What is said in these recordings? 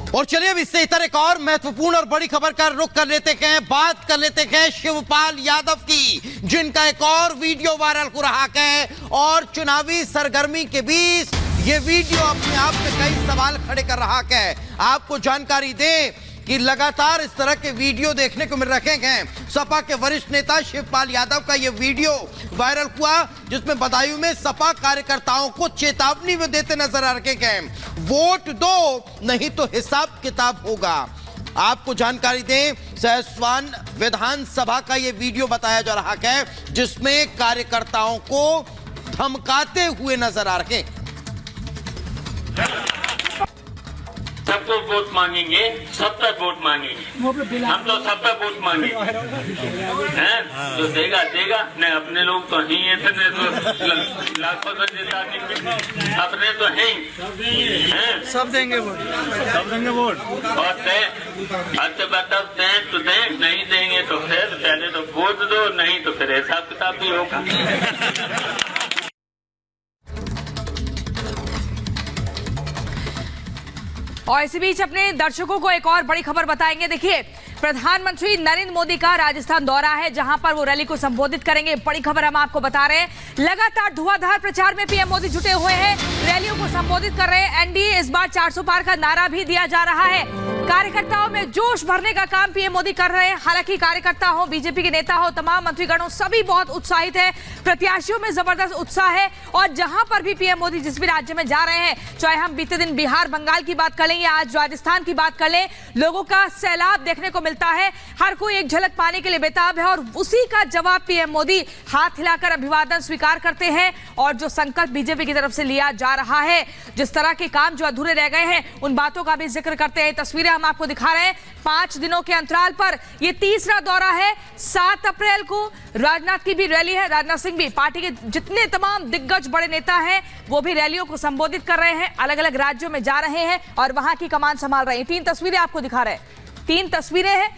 और चलिए अब इससे इतर एक और महत्वपूर्ण और बड़ी खबर का रुख कर लेते हैं, बात कर लेते हैं शिवपाल यादव की, जिनका एक और वीडियो वायरल हो रहा है। और चुनावी सरगर्मी के बीच ये वीडियो अपने आप में कई सवाल खड़े कर रहा है। आपको जानकारी दें कि लगातार इस तरह के वीडियो देखने को मिल रहे हैं। सपा के वरिष्ठ नेता शिवपाल यादव का यह वीडियो वायरल हुआ, जिसमें बदायूं में सपा कार्यकर्ताओं को चेतावनी में देते नजर आ रहे हैं, वोट दो नहीं तो हिसाब किताब होगा। आपको जानकारी दें, सहसवान विधानसभा का यह वीडियो बताया जा रहा है, जिसमें कार्यकर्ताओं को धमकाते हुए नजर आ रहे हैं। सबको वोट मांगेंगे, सब तक वोट मांगेंगे, हम तो सब तक वोट मांगेंगे हैं, जो देगा देगा, नहीं अपने लोग तो ही इतने तो लाखों से जिता देंगे, अपने तो हैं, सब देंगे वोट, सब देंगे वोट। और मतलब दें तो दें, नहीं देंगे तो फिर पहले तो वोट दो, नहीं तो फिर हिसाब किताब भी होगा। और इसी बीच अपने दर्शकों को एक और बड़ी खबर बताएंगे। देखिए, प्रधानमंत्री नरेंद्र मोदी का राजस्थान दौरा है, जहां पर वो रैली को संबोधित करेंगे। बड़ी खबर हम आपको बता रहे हैं, लगातार धुआंधार प्रचार में पीएम मोदी जुटे हुए हैं, रैलियों को संबोधित कर रहे हैं। एनडीए इस बार 400 पार का नारा भी दिया जा रहा है। कार्यकर्ताओं में जोश भरने का काम पीएम मोदी कर रहे हैं। हालांकि कार्यकर्ता हो, बीजेपी के नेता हो, तमाम मंत्रीगण हो, सभी बहुत उत्साहित है। प्रत्याशियों में जबरदस्त उत्साह है। और जहां पर भी पीएम मोदी जिस भी राज्य में जा रहे हैं, चाहे हम बीते दिन बिहार, बंगाल की बात कर लें या आज राजस्थान की बात कर लें, लोगों का सैलाब देखने को मिलता है। हर कोई एक झलक पाने के लिए बेताब है और उसी का जवाब पीएम मोदी हाथ हिलाकर अभिवादन स्वीकार करते हैं। और जो संकल्प बीजेपी की तरफ से लिया जा रहा है, जिस तरह के काम जो अधूरे रह गए हैं, उन बातों का भी जिक्र करते हैं। तस्वीरें हम आपको दिखा रहे हैं। 5 दिनों के अंतराल पर यह तीसरा दौरा है। 7 अप्रैल को राजनाथ की भी रैली है। राजनाथ सिंह भी, पार्टी के जितने तमाम दिग्गज बड़े नेता हैं, वो भी रैलियों को संबोधित कर रहे हैं, अलग अलग राज्यों में जा रहे हैं और वहां की कमान संभाल रहे हैं। 3 तस्वीरें आपको दिखा रहे हैं, 3 तस्वीरें हैं।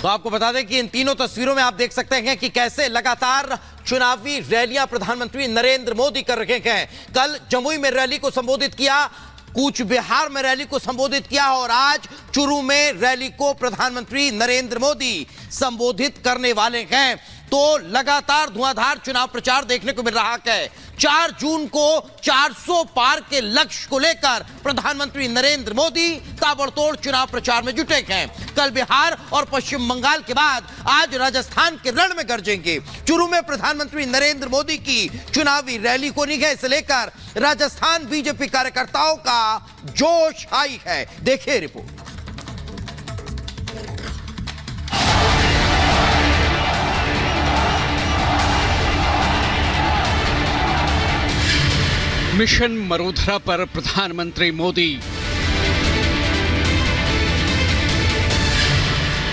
तो आपको बता दें कि इन तीनों तस्वीरों में आप देख सकते हैं कि कैसे लगातार चुनावी रैलियां प्रधानमंत्री नरेंद्र मोदी कर रहे हैं। कल जमुई में रैली को संबोधित किया, कूच बिहार में रैली को संबोधित किया और आज चुरू में रैली को प्रधानमंत्री नरेंद्र मोदी संबोधित करने वाले हैं। तो लगातार धुआंधार चुनाव प्रचार देखने को मिल रहा है। 4 जून को 400 पार के लक्ष्य को लेकर प्रधानमंत्री नरेंद्र मोदी ताबड़तोड़ चुनाव प्रचार में जुटे हैं। कल बिहार और पश्चिम बंगाल के बाद आज राजस्थान के रण में गरजेंगे। चुरू में प्रधानमंत्री नरेंद्र मोदी की चुनावी रैली होनी है, इसे लेकर राजस्थान बीजेपी कार्यकर्ताओं का जोश हाई है। देखिए रिपोर्ट। मिशन मरूधरा पर प्रधानमंत्री मोदी।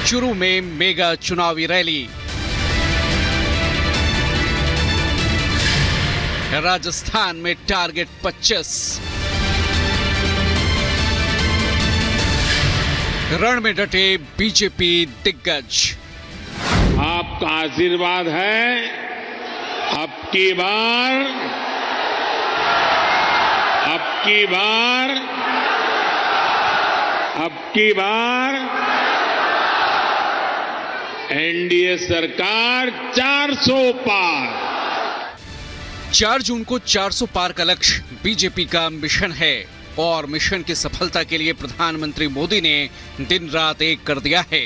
चुरू में मेगा चुनावी रैली। राजस्थान में टारगेट 25। रण में डटे बीजेपी दिग्गज। आपका आशीर्वाद है, अब की बार एनडीए सरकार 400 पार। 4 जून को 400 पार का लक्ष्य बीजेपी का मिशन है और मिशन की सफलता के लिए प्रधानमंत्री मोदी ने दिन रात एक कर दिया है।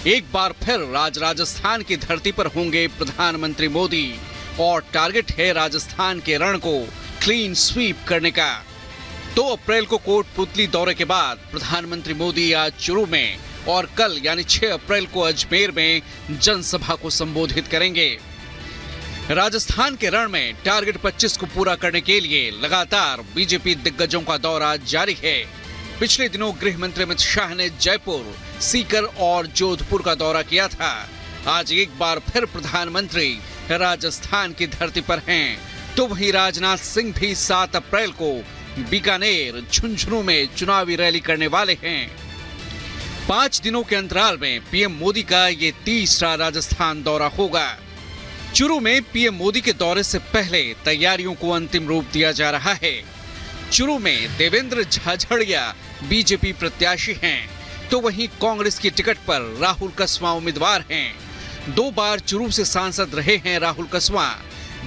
एक बार फिर राजस्थान की धरती पर होंगे प्रधानमंत्री मोदी और टारगेट है राजस्थान के रण को क्लीन स्वीप करने का। 2 अप्रैल को कोटपुतली दौरे के बाद प्रधानमंत्री मोदी आज चुरू में और कल यानी 6 अप्रैल को अजमेर में जनसभा को संबोधित करेंगे। राजस्थान के रण में टारगेट 25 को पूरा करने के लिए लगातार बीजेपी दिग्गजों का दौरा जारी है। पिछले दिनों गृह मंत्री अमित शाह ने जयपुर, सीकर और जोधपुर का दौरा किया था। आज एक बार फिर प्रधानमंत्री राजस्थान की धरती पर हैं। तो वहीं राजनाथ सिंह भी 7 अप्रैल को बीकानेर, झुंझुनू में चुनावी रैली करने वाले हैं। 5 दिनों के अंतराल में पीएम मोदी का ये तीसरा राजस्थान दौरा होगा। चुरू में पीएम मोदी के दौरे से पहले तैयारियों को अंतिम रूप दिया जा रहा है। चुरू में देवेंद्र झाझड़िया बीजेपी प्रत्याशी हैं, तो वहीं कांग्रेस की टिकट पर राहुल कसवां उम्मीदवार हैं। 2 बार चुरू से सांसद रहे हैं राहुल कसवां।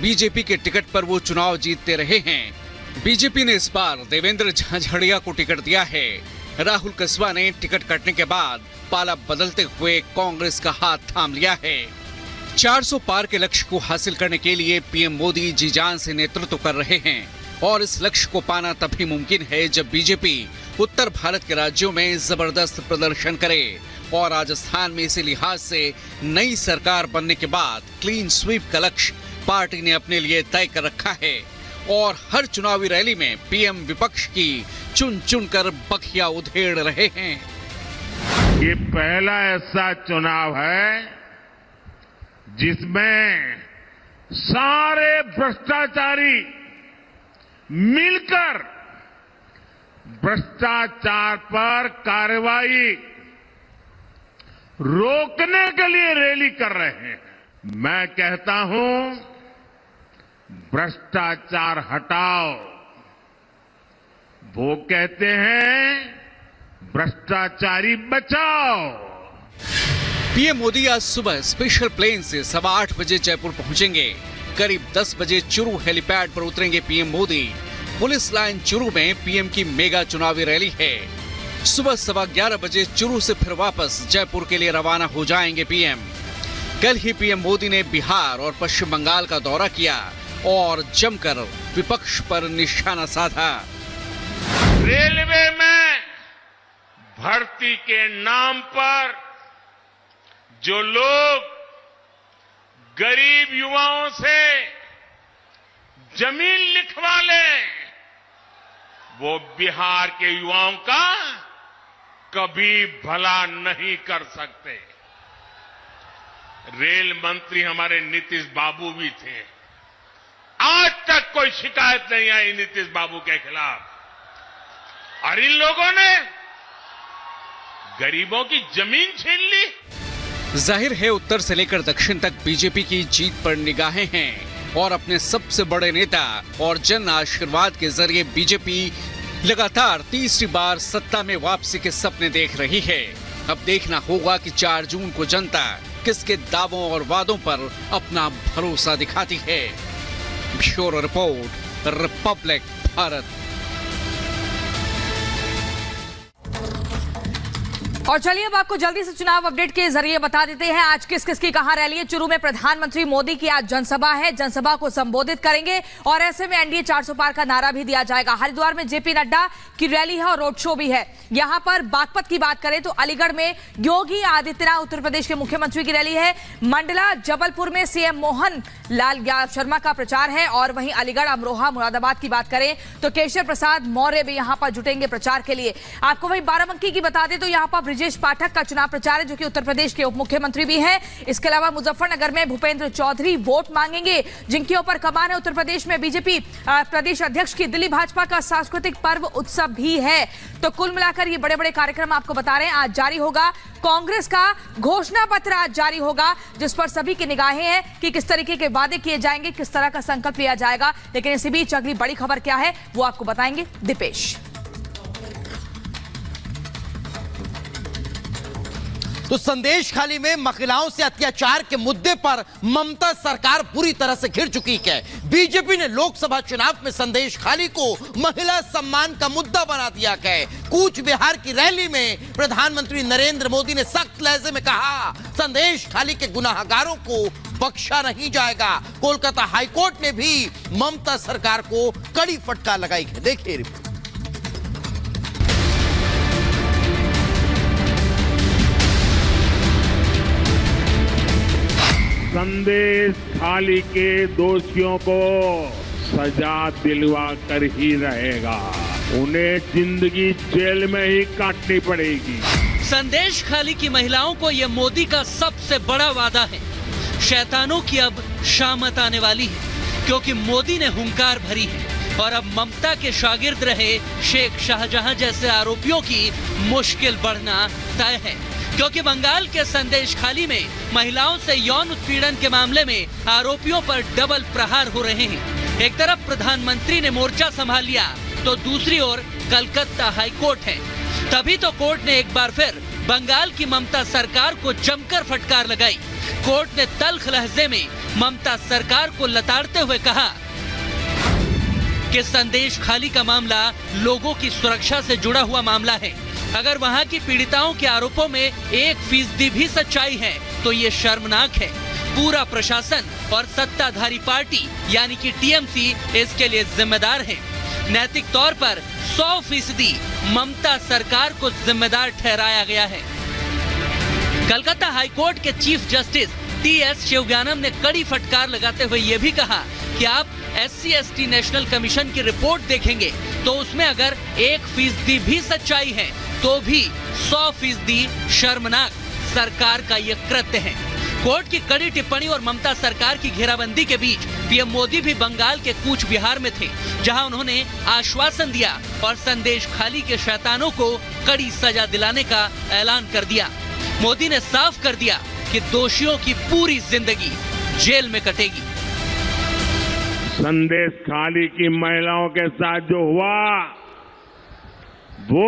बीजेपी के टिकट पर वो चुनाव जीतते रहे हैं। बीजेपी ने इस बार देवेंद्र झाझड़िया को टिकट दिया है। राहुल कसवां ने टिकट कटने के बाद पाला बदलते हुए कांग्रेस का हाथ थाम लिया है। 400 पार के लक्ष्य को हासिल करने के लिए पीएम मोदी जी जान से नेतृत्व कर रहे हैं और इस लक्ष्य को पाना तभी मुमकिन है जब बीजेपी उत्तर भारत के राज्यों में जबरदस्त प्रदर्शन करे और राजस्थान में इसी लिहाज से नई सरकार बनने के बाद क्लीन स्वीप का लक्ष्य पार्टी ने अपने लिए तय कर रखा है और हर चुनावी रैली में पीएम विपक्ष की चुन चुन कर बखिया उधेड़ रहे हैं। ये पहला ऐसा चुनाव है जिसमें सारे भ्रष्टाचारी मिलकर भ्रष्टाचार पर कार्रवाई रोकने के लिए रैली कर रहे हैं। मैं कहता हूं, भ्रष्टाचार हटाओ। वो कहते हैं भ्रष्टाचारी बचाओ। पीएम मोदी आज सुबह स्पेशल प्लेन से 8:15 बजे जयपुर पहुंचेंगे। करीब 10 बजे चुरू हेलीपैड पर उतरेंगे PM Modi. Police line Churu में पीएम की मेगा चुनावी रैली है। सुबह 11:15 बजे चुरू से फिर वापस जयपुर के लिए रवाना हो जाएंगे पीएम। कल ही पीएम मोदी ने बिहार और पश्चिम बंगाल का दौरा किया और जमकर विपक्ष पर निशाना साधा। रेलवे में भर्ती के नाम पर जो लोग गरीब युवाओं से जमीन लिखवा लें, वो बिहार के युवाओं का कभी भला नहीं कर सकते। रेल मंत्री हमारे नीतीश बाबू भी थे। आज तक कोई शिकायत नहीं आई नीतीश बाबू के खिलाफ, और इन लोगों ने गरीबों की जमीन छीन ली। जाहिर है उत्तर से लेकर दक्षिण तक बीजेपी की जीत पर निगाहें हैं और अपने सबसे बड़े नेता और जन आशीर्वाद के जरिए बीजेपी लगातार तीसरी बार सत्ता में वापसी के सपने देख रही है। अब देखना होगा कि 4 जून को जनता किसके दावों और वादों पर अपना भरोसा दिखाती है। Bureau report, Republic Bharat. और चलिए अब आपको जल्दी से चुनाव अपडेट के जरिए बता देते हैं आज किस किस की कहां रैली है। चुरू में प्रधानमंत्री मोदी की आज जनसभा है, जनसभा को संबोधित करेंगे और ऐसे में एनडीए 400 पार का नारा भी दिया जाएगा। हरिद्वार में जेपी नड्डा की रैली है और रोड शो भी है। यहां पर बागपत की बात करें तो अलीगढ़ में योगी आदित्यनाथ उत्तर प्रदेश के मुख्यमंत्री की रैली है। मंडला जबलपुर में सीएम मोहन लाल शर्मा का प्रचार है और वहीं अलीगढ़, अमरोहा, मुरादाबाद की बात करें तो केशर प्रसाद मौर्य भी यहां पर जुटेंगे प्रचार के लिए। आपको वहीं बाराबंकी की बता दें तो यहां पर ब्रिजेश पाठक का चुनाव प्रचार है जो कि उत्तर प्रदेश के उप मुख्यमंत्री भी हैं। इसके अलावा मुजफ्फरनगर में भूपेंद्र चौधरी वोट मांगेंगे जिनके ऊपर कमान है उत्तर प्रदेश में बीजेपी प्रदेश अध्यक्ष की। दिल्ली भाजपा का सांस्कृतिक पर्व उत्सव भी है। तो कुल मिलाकर ये बड़े बड़े कार्यक्रम आपको बता रहे हैं। आज जारी होगा कांग्रेस का घोषणा पत्र, आज जारी होगा जिस पर सभी की निगाहें हैं कि किस तरीके के वादे किए जाएंगे, किस तरह का संकल्प लिया जाएगा। लेकिन इसी बीच अगली बड़ी खबर क्या है वो आपको बताएंगे दीपेश। तो संदेश खाली में महिलाओं से अत्याचार के मुद्दे पर ममता सरकार पूरी तरह से घिर चुकी है। बीजेपी ने लोकसभा चुनाव में संदेश खाली को महिला सम्मान का मुद्दा बना दिया है। कूच बिहार की रैली में प्रधानमंत्री नरेंद्र मोदी ने सख्त लहजे में कहा, संदेश खाली के गुनाहगारों को बख्शा नहीं जाएगा। कोलकाता हाईकोर्ट ने भी ममता सरकार को कड़ी फटकार लगाई है। देखिए रिपोर्ट। संदेश खाली के दोषियों को सजा दिलवा कर ही रहेगा। उन्हें जिंदगी जेल में ही काटनी पड़ेगी। संदेश खाली की महिलाओं को यह मोदी का सबसे बड़ा वादा है। शैतानों की अब शामत आने वाली है क्योंकि मोदी ने हुंकार भरी है और अब ममता के शागिर्द रहे शेख शाहजहां जैसे आरोपियों की मुश्किल बढ़ना तय है। क्योंकि बंगाल के संदेश खाली में महिलाओं से यौन उत्पीड़न के मामले में आरोपियों पर डबल प्रहार हो रहे हैं। एक तरफ प्रधानमंत्री ने मोर्चा संभाल लिया तो दूसरी ओर कलकत्ता हाई कोर्ट है। तभी तो कोर्ट ने एक बार फिर बंगाल की ममता सरकार को जमकर फटकार लगाई। कोर्ट ने तल्ख लहजे में ममता सरकार को लताड़ते हुए कहा कि संदेश खाली का मामला लोगों की सुरक्षा से जुड़ा हुआ मामला है। अगर वहां की पीड़िताओं के आरोपों में 1% भी सच्चाई है तो ये शर्मनाक है। पूरा प्रशासन और सत्ताधारी पार्टी यानी कि टीएमसी इसके लिए जिम्मेदार है। नैतिक तौर पर 100% ममता सरकार को जिम्मेदार ठहराया गया है। कलकत्ता हाईकोर्ट के चीफ जस्टिस टीएस शिवज्ञानम ने कड़ी फटकार लगाते हुए यह भी कहा कि आप SC/ST नेशनल कमीशन की रिपोर्ट देखेंगे तो उसमें अगर 1% भी सच्चाई है तो भी 100% शर्मनाक सरकार का यह कृत्य है। कोर्ट की कड़ी टिप्पणी और ममता सरकार की घेराबंदी के बीच पीएम मोदी भी बंगाल के कूच बिहार में थे, जहां उन्होंने आश्वासन दिया और संदेश खाली के शैतानों को कड़ी सजा दिलाने का ऐलान कर दिया। मोदी ने साफ कर दिया कि दोषियों की पूरी जिंदगी जेल में कटेगी। संदेश खाली की महिलाओं के साथ जो हुआ वो